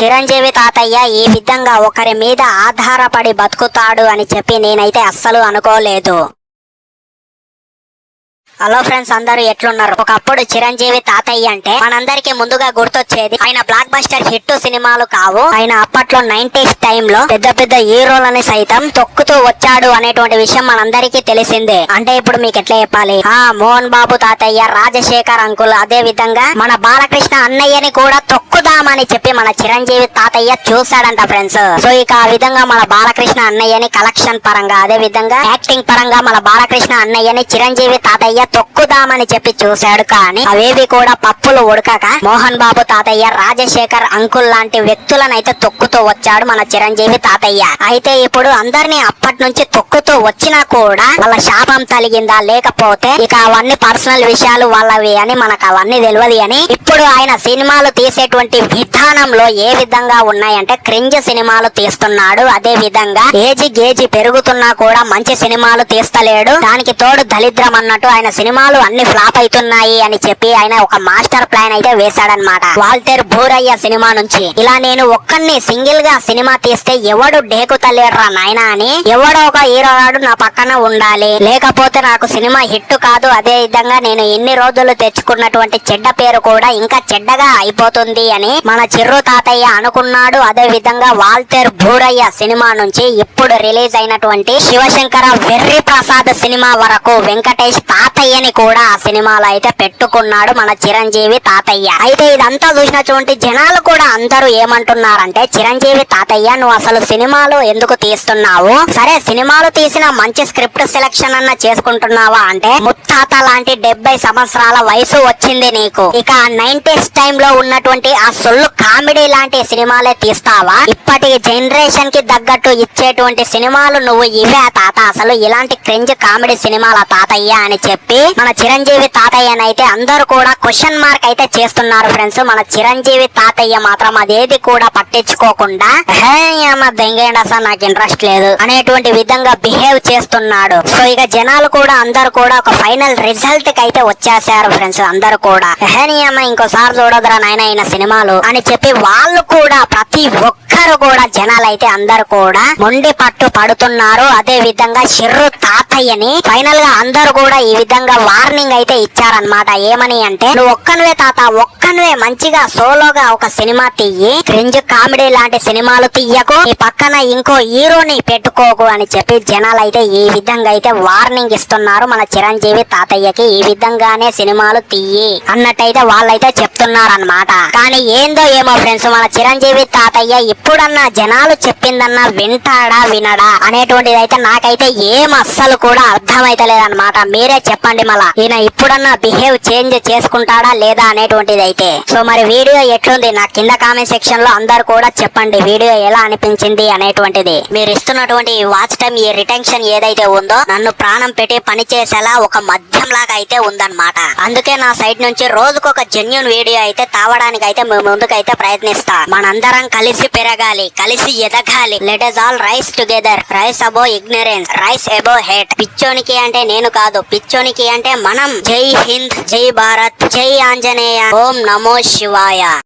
చిరంజీవి తాతయ్య ఈ విధంగా ఒకరి మీద ఆధారపడి బతుకుతాడు అని చెప్పి నేనైతే అస్సలు అనుకోలేదు. హలో ఫ్రెండ్స్, అందరూ ఎట్లున్నారు? ఒకప్పుడు చిరంజీవి తాతయ్య అంటే మనందరికి ముందుగా గుర్తొచ్చేది ఆయన బ్లాక్ బస్టర్ హిట్ సినిమాలు కావు. ఆయన అప్పట్లో 90s టైంలో పెద్ద పెద్ద హీరోలని సైతం తొక్కుతూ వచ్చాడు అనేటువంటి విషయం మనందరికీ తెలిసిందే. అంటే ఇప్పుడు మీకు ఎట్లా చెప్పాలి, మోహన్ బాబు తాతయ్య, రాజశేఖర్ అంకుల్, అదే విధంగా మన బాలకృష్ణ అన్నయ్యని కూడా తొక్కుదామని చెప్పి మన చిరంజీవి తాతయ్య చూశాడంట ఫ్రెండ్స్. సో ఇక ఆ విధంగా మన బాలకృష్ణ అన్నయ్యని కలెక్షన్ పరంగా, అదే విధంగా యాక్టింగ్ పరంగా మన బాలకృష్ణ అన్నయ్యని చిరంజీవి తాతయ్య తొక్కుదామని చెప్పి చూశాడు. కానీ అవేవి కూడా పప్పులు ఉడకక మోహన్ బాబు తాతయ్య, రాజశేఖర్ అంకుల్ లాంటి వ్యక్తులనైతే తొక్కుతూ వచ్చాడు మన చిరంజీవి తాతయ్య. అయితే ఇప్పుడు అందరినీ అప్పటి నుంచి తొక్కుతూ వచ్చినా కూడా వాళ్ళ శాపం తలిగిందా, లేకపోతే ఇక అవన్నీ పర్సనల్ విషయాలు వాళ్ళవి అని మనకు అవన్నీ తెలియదు. అని ఇప్పుడు ఆయన సినిమాలు తీసేటువంటి విధానంలో ఏ విధంగా ఉన్నాయంటే క్రింజ్ సినిమాలు తీస్తున్నాడు. అదే విధంగా ఏజీ గేజీ పెరుగుతున్నా కూడా మంచి సినిమాలు తీస్తలేడు. దానికి తోడు దళిద్రం అన్నట్టు ఆయన సినిమాలు అన్ని ఫ్లాప్ అవుతున్నాయి అని చెప్పి ఆయన ఒక మాస్టర్ ప్లాన్ అయితే వేశాడనమాట. వాల్తేర్ బూరయ్య సినిమా నుంచి ఇలా నేను ఒక్కడిని సింగిల్ గా సినిమా తీస్తే ఎవడు డేకుతలేడురా నాయనా అని ఎవడో ఒక హీరోగాడు నా పక్కన ఉండాలి, లేకపోతే నాకు సినిమా హిట్ కాదు. అదే విధంగా నేను ఎన్ని రోజులు తెచ్చుకున్నటువంటి చెడ్డ పేరు కూడా ఇంకా చెడ్డగా అయిపోతుంది అని మన చిర్రు తాతయ్య అనుకున్నాడు. అదే విధంగా వాల్తేర్ బూరయ్య సినిమా నుంచి ఇప్పుడు రిలీజ్ అయినటువంటి శివశంకర వెర్రి ప్రసాద్ సినిమా వరకు వెంకటేష్ తాతయ్యని కూడా ఆ సినిమాలో అయితే పెట్టుకున్నాడు మన చిరంజీవి తాతయ్య. అయితే ఇదంతా చూసినటువంటి జనాలు కూడా అందరూ ఏమంటున్నారంటే, చిరంజీవి తాతయ్య నువ్వు అసలు సినిమాలు ఎందుకు తీస్తున్నావు? సరే సినిమాలు తీసిన మంచి స్క్రిప్ట్ సెలెక్షన్ అన్న చేసుకుంటున్నావా అంటే, ముత్తాత లాంటి 70 సంవత్సరాల వయసు వచ్చింది నీకు, ఇక 90s టైంలో ఉన్నటువంటి ఆ సొల్లు కామెడీ లాంటి సినిమాలే తీస్తావా? ఇప్పటి జనరేషన్ కి తగ్గట్టు ఇచ్చేటువంటి సినిమాలు నువ్వు ఇవే తాత? అసలు ఇలాంటి క్రింజ్ కామెడీ సినిమాల తాతయ్య అని చెప్పి మన చిరంజీవి తాతయ్యనైతే అందరూ కూడా క్వశ్చన్ మార్క్ అయితే చేస్తున్నారు ఫ్రెండ్స్. మన చిరంజీవి తాతయ్య మాత్రం అదేది కూడా పట్టించుకోకుండా దెంగేండి అసలు నాకు ఇంట్రెస్ట్ లేదు అనేటువంటి విధంగా బిహేవ్ చేస్తున్నాడు. సో ఇక జనాలు కూడా అందరు కూడా ఒక ఫైనల్ రిజల్ట్ కి అయితే వచ్చేసారు ఫ్రెండ్స్. అందరు కూడా ఇంకోసారి చూడదురా నాయన అయిన సినిమాలు అని చెప్పి వాళ్ళు కూడా ప్రతి ఒక్కరు కూడా జనాలు అయితే అందరు కూడా మొండి పట్టు పడుతున్నారు. అదే విధంగా చిర్రు తాతయ్యని ఫైనల్ గా అందరు కూడా ఈ విధంగా వార్నింగ్ అయితే ఇచ్చారనమాట. ఏమని అంటే, నువ్వు ఒక్కనువే తాత, ఒక్కనువే మంచిగా సోలోగా ఒక సినిమా తీయి, క్రింజ్ కామెడీ లాంటి సినిమాలు తీయకు, ఈ పక్కన ఇంకో హీరోని పెట్టుకోకు అని చెప్పి జనాలు అయితే ఈ విధంగా అయితే వార్నింగ్ ఇస్తున్నారు మన చిరంజీవి తాతయ్యకి. ఈ విధంగానే సినిమాలు తీయి అన్నట్టయితే వాళ్ళైతే చెప్తున్నారనమాట. కానీ ఏందో ఏమో ఫ్రెండ్స్, మన చిరంజీవి తాతయ్య ఇప్పుడన్నా జనాలు చెప్పిందన్నా వింటాడా వినడా అనేటువంటిది అయితే నాకైతే ఏం అస్సలు కూడా అర్థమైతే లేదనమాట. మీరే చెప్పండి మళ్ళా ఈయన ఇప్పుడన్నా బిహేవ్ చేంజ్ చేసుకుంటాడా లేదా అనేటువంటిది అయితే. సో మరి వీడియో ఎట్లుంది నా కింద కామెంట్ సెక్షన్ లో అందరు కూడా చెప్పండి వీడియో ఎలా అనిపించింది అనేటువంటిది. మీరు ఇస్తున్నటువంటి వాచ్ టైం, ఈ రిటెన్షన్ ఏదైతే ఉందో నన్ను ప్రాణం పెట్టి పని చేసేలా ఒక మద్యం లాగా అయితే ఉందన్నమాట. అందుకే నా సైడ్ నుంచి రోజుకొక జెన్యూన్ వీడియో అయితే తావడానికి అయితే ముందుకైతే ప్రయత్నిస్తా. మనందరం కలిసి పెరగాలి, కలిసి ఎదగాలి. Let us all rise together, rise above ignorance, rise above hate. పిచ్చోనికి అంటే నేను కాదు, పిచ్చోనికి అంటే మనం. జై హింద్, జై భారత్, జై ఆంజనేయ, ఓం నమో శివాయ.